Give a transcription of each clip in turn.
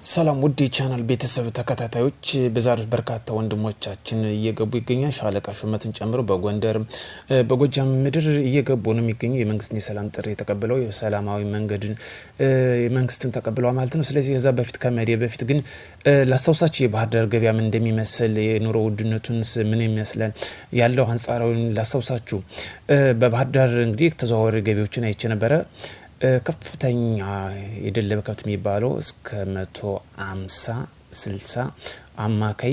ሰላም ውድ የቻናል ቤተሰብ ተከታታዮች በዛሬ በርካታ ወንድሞቻችን እየገቡ ይገኛል። ሻለቃ ሹመትን ጨምሮ በጎንደር በጎጃም ምድር እየገቡ ነው የሚገኘው። የመንግስትን የሰላም ጥሪ ተቀብለው የሰላማዊ መንገድን መንግስትን ተቀብለው ማለት ነው። ስለዚህ ከዛ በፊት ከመሄዴ በፊት ግን ላስታውሳችሁ የባህር ዳር ገበያ ምን እንደሚመስል የኑሮ ውድነቱን ምን ይመስላል ያለው አንጻራዊ ላስታውሳችሁ። በባህር ዳር እንግዲህ ተዘዋዋሪ ገበያዎችን አይቼ ነበረ። ከፍተኛ የደለበ ከብት የሚባለው እስከ 150 60 አማካይ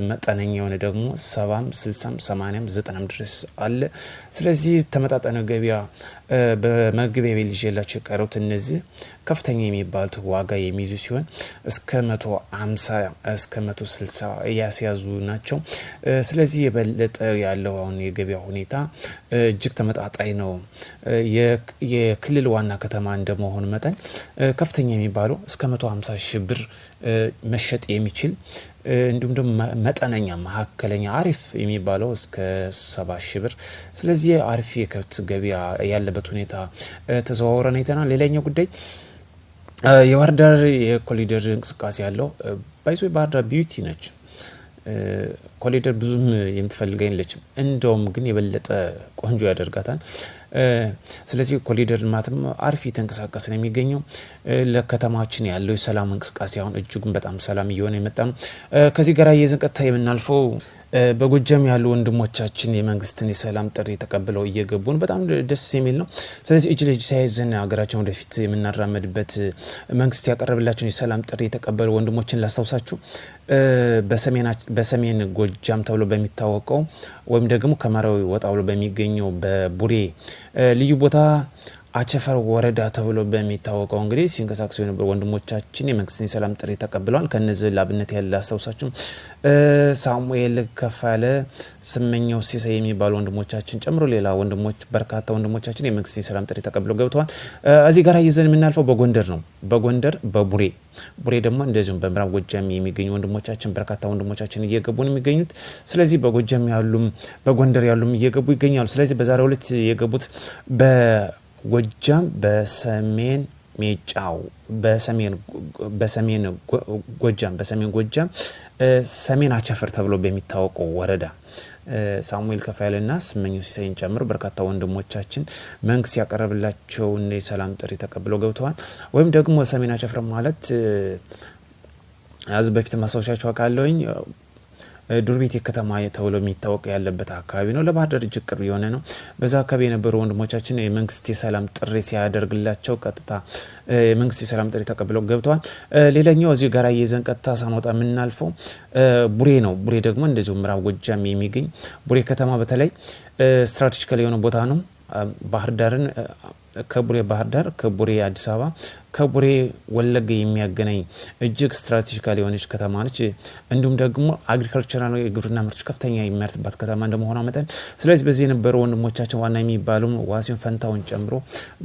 መጠነኛ የሆነ ደግሞ 70 60 80 90 ድረስ አለ። ስለዚህ ተመጣጣነ ገበያ በመግቢያ ቤት ይዤላችሁ የቀረቡት እነዚህ ከፍተኛ የሚባሉት ዋጋ የሚይዙ ሲሆን እስከ 150 እስከ 160 ያስያዙ ናቸው። ስለዚህ የበለጠ ያለው አሁን የገበያ ሁኔታ እጅግ ተመጣጣኝ ነው። የክልል ዋና ከተማ እንደመሆኑ መጠን ከፍተኛ የሚባለው እስከ 150 ሺህ ብር መሸጥ የሚችል እንዲሁም ደግሞ መጠነኛ መካከለኛ አሪፍ የሚባለው እስከ 70 ሺህ ብር። ስለዚህ አሪፍ የከብት ገበያ ያለበት ሁኔታ ተዘዋውረን አይተናል። ሌላኛው ጉዳይ የባህር ዳር የኮሪደር እንቅስቃሴ ያለው ባይዞ ባህር ዳር ቢዩቲ ነች። ኮሪደር ብዙም የምትፈልገው የለችም፣ እንደውም ግን የበለጠ ቆንጆ ያደርጋታል። ስለዚህ ኮሪደር ልማትም አሪፍ እየተንቀሳቀሰ ነው የሚገኘው። ለከተማችን ያለው የሰላም እንቅስቃሴ አሁን እጅጉን በጣም ሰላም እየሆነ የመጣ ነው። ከዚህ ጋር የዘንቀታ የምናልፈው በጎጃም ያሉ ወንድሞቻችን የመንግስትን የሰላም ጥሪ ተቀብለው እየገቡ ነው። በጣም ደስ የሚል ነው። ስለዚህ እጅ ለእጅ ተያይዘን ሀገራችን ወደፊት የምናራመድበት መንግስት ያቀረበላቸውን የሰላም ጥሪ የተቀበሉ ወንድሞችን ላስታውሳችሁ። በሰሜን ጎጃም ተብሎ በሚታወቀው ወይም ደግሞ ከመራዊ ወጣ ብሎ በሚገኘው በቡሬ ልዩ ቦታ አቸፈር ወረዳ ተብሎ በሚታወቀው እንግዲህ ሲንቀሳቀሱ የነበሩ ወንድሞቻችን የመንግስትን የሰላም ጥሪ ተቀብለዋል። ከነዚህ ላብነት ያለ አስታውሳችሁ ሳሙኤል ከፋለ፣ ስመኛው ሲሳይ የሚባሉ ወንድሞቻችን ጨምሮ ሌላ ወንድሞች በርካታ ወንድሞቻችን የመንግስትን የሰላም ጥሪ ተቀብለው ገብተዋል። እዚህ ጋር ይዘን የምናልፈው በጎንደር ነው። በጎንደር በቡሬ ደግሞ እንደዚሁም በምዕራብ ጎጃም የሚገኙ ወንድሞቻችን በርካታ ወንድሞቻችን እየገቡ ነው የሚገኙት። ስለዚህ በጎጃም ያሉም በጎንደር ያሉም እየገቡ ይገኛሉ። ስለዚህ በዛሬው ዕለት የገቡት በጎጃም በሰሜን ሜጫው በሰሜን ጎጃም ሰሜን አቸፈር ተብሎ በሚታወቀው ወረዳ ሳሙኤል ከፋለና ስመኘው ሲሳይን ጨምሮ በርካታ ወንድሞቻችን መንግስት ያቀረበላቸውን የሰላም ጥሪ ተቀብለው ገብተዋል። ወይም ደግሞ ሰሜን አቸፈር ማለት አዝ በፊት ማስታወሻቸው አቃለውኝ ዱር ቤት ከተማ ተብሎ የሚታወቅ ያለበት አካባቢ ነው። ለባህር ዳር እጅግ ቅርብ የሆነ ነው። በዛ አካባቢ የነበሩ ወንድሞቻችን የመንግስት የሰላም ጥሪ ሲያደርግላቸው ቀጥታ የመንግስት የሰላም ጥሪ ተቀብለው ገብተዋል። ሌላኛው እዚሁ ጋር የዘን ቀጥታ ሳንወጣ የምናልፈው ቡሬ ነው። ቡሬ ደግሞ እንደዚሁ ምዕራብ ጎጃም የሚገኝ ቡሬ ከተማ በተለይ ስትራቴጂካሊ የሆነ ቦታ ነው። ባህር ዳርን ከቡሬ ባህር ዳር ከቡሬ አዲስ አበባ ከቡሬ ወለጋ የሚያገናኝ እጅግ ስትራቴጂካሊ የሆነች ከተማ ነች። እንዲሁም ደግሞ አግሪካልቸራል የግብርና ምርቶች ከፍተኛ የሚመረትባት ከተማ እንደመሆኗ መጠን ስለዚህ በዚህ የነበሩ ወንድሞቻችን ዋና የሚባሉ ዋሲን ፈንታውን ጨምሮ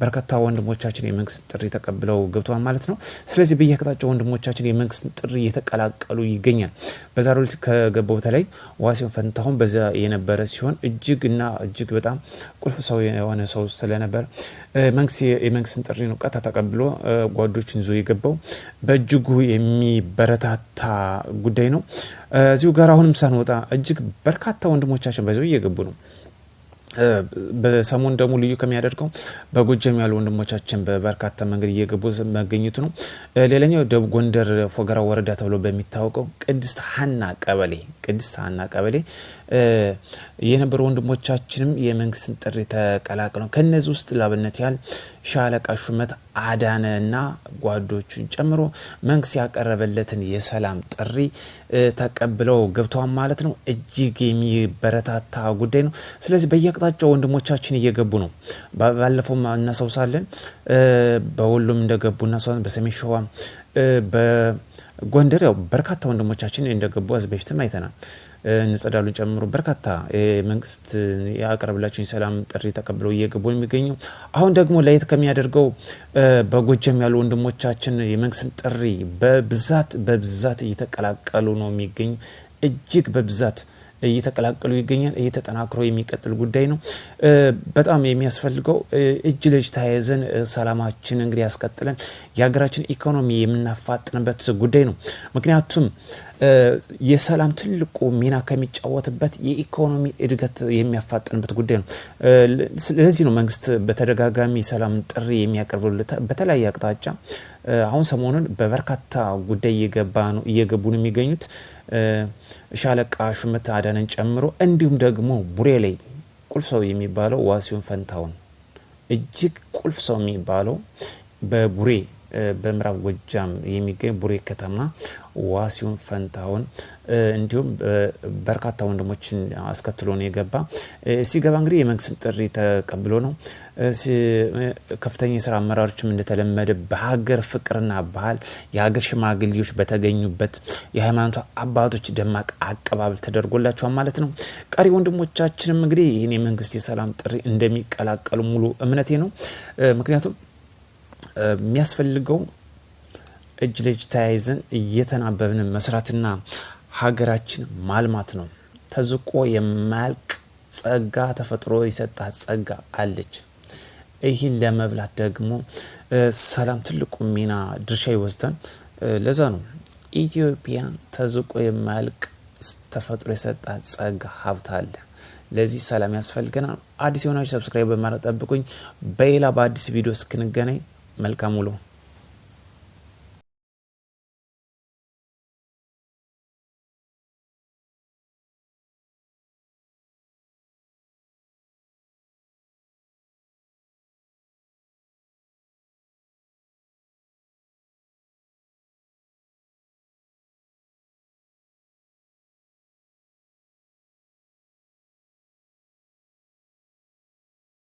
በርካታ ወንድሞቻችን የመንግስት ጥሪ ተቀብለው ገብተዋል ማለት ነው። ስለዚህ በየአቅጣጫው ወንድሞቻችን የመንግስት ጥሪ እየተቀላቀሉ ይገኛል። በዛሬው ዕለት ከገባው በተለይ ዋሲን ፈንታውን በዛ የነበረ ሲሆን እጅግ በጣም ቁልፍ ሰው የሆነ ሰው ስለነበር የመንግስትን ጥሪ ነው ቀጥታ ተቀብሎ ጓዶችን ይዞ የገባው በእጅጉ የሚበረታታ ጉዳይ ነው። እዚሁ ጋር አሁንም ሳንወጣ እጅግ በርካታ ወንድሞቻችን በዛው እየገቡ ነው። በሰሞን ደግሞ ልዩ ከሚያደርገው በጎጃም ያሉ ወንድሞቻችን በበርካታ መንገድ እየገቡ መገኘቱ ነው። ሌላኛው ደቡብ ጎንደር ፎገራ ወረዳ ተብሎ በሚታወቀው ቅድስት ሀና ቀበሌ የነበሩ ወንድሞቻችንም የመንግስትን ጥሪ ተቀላቅለው ከነዚህ ውስጥ ላብነት ያህል ሻለቃ ሹመት አዳነና ጓዶቹን ጨምሮ መንግስት ያቀረበለትን የሰላም ጥሪ ተቀብለው ገብተዋል ማለት ነው። እጅግ የሚበረታታ ጉዳይ ነው። ስለዚህ በየአቅጣጫው ወንድሞቻችን እየገቡ ነው። ባለፈው እናሳውሳለን በሁሉም እንደገቡ እናሳውሳለን። በሰሜን ሸዋ በጎንደር ያው በርካታ ወንድሞቻችን እንደገቡ አዝ በፊትም አይተናል። ንጸዳሉን ጨምሮ በርካታ መንግስት ያቀረበላቸው የሰላም ጥሪ ተቀብለው እየገቡ የሚገኙ። አሁን ደግሞ ለየት ከሚያደርገው በጎጃም ያሉ ወንድሞቻችን የመንግስትን ጥሪ በብዛት እየተቀላቀሉ ነው የሚገኙ። እጅግ በብዛት እየተቀላቀሉ ይገኛል። እየተጠናክሮ የሚቀጥል ጉዳይ ነው። በጣም የሚያስፈልገው እጅ ለእጅ ተያይዘን ሰላማችን እንግዲህ ያስቀጥለን የሀገራችን ኢኮኖሚ የምናፋጥንበት ጉዳይ ነው። ምክንያቱም የሰላም ትልቁ ሚና ከሚጫወትበት የኢኮኖሚ እድገት የሚያፋጥንበት ጉዳይ ነው። ስለዚህ ነው መንግስት በተደጋጋሚ ሰላም ጥሪ የሚያቀርብለት በተለያየ አቅጣጫ። አሁን ሰሞኑን በበርካታ ጉዳይ እየገቡ ነው የሚገኙት ሻለቃ ሹመት አዳነን ጨምሮ እንዲሁም ደግሞ ቡሬ ላይ ቁልፍ ሰው የሚባለው ዋሲሁን ፈንታሁን እጅግ ቁልፍ ሰው የሚባለው በቡሬ በምዕራብ ጎጃም የሚገኝ ቡሬ ከተማ ዋሲሁን ፈንታሁን እንዲሁም በርካታ ወንድሞችን አስከትሎ ነው የገባ። ሲገባ እንግዲህ የመንግስትን ጥሪ ተቀብሎ ነው። ከፍተኛ የስራ አመራሮችም እንደተለመደ በሀገር ፍቅርና ባህል የሀገር ሽማግሌዎች በተገኙበት የሃይማኖት አባቶች ደማቅ አቀባበል ተደርጎላቸዋል ማለት ነው። ቀሪ ወንድሞቻችንም እንግዲህ ይህን የመንግስት የሰላም ጥሪ እንደሚቀላቀሉ ሙሉ እምነቴ ነው። ምክንያቱም የሚያስፈልገው እጅ ለእጅ ተያይዘን እየተናበብን መስራትና ሀገራችን ማልማት ነው። ተዝቆ የማያልቅ ጸጋ ተፈጥሮ የሰጣት ጸጋ አለች። ይህን ለመብላት ደግሞ ሰላም ትልቁ ሚና ድርሻ ይወስዳል። ለዛ ነው ኢትዮጵያ ተዝቆ የማያልቅ ተፈጥሮ የሰጣት ጸጋ ሀብት አለ። ለዚህ ሰላም ያስፈልገናል። አዲስ የሆናችሁ ሰብስክራይብ በማድረግ ጠብቁኝ። በሌላ በአዲስ ቪዲዮ እስክንገናኝ መልካም ውሎ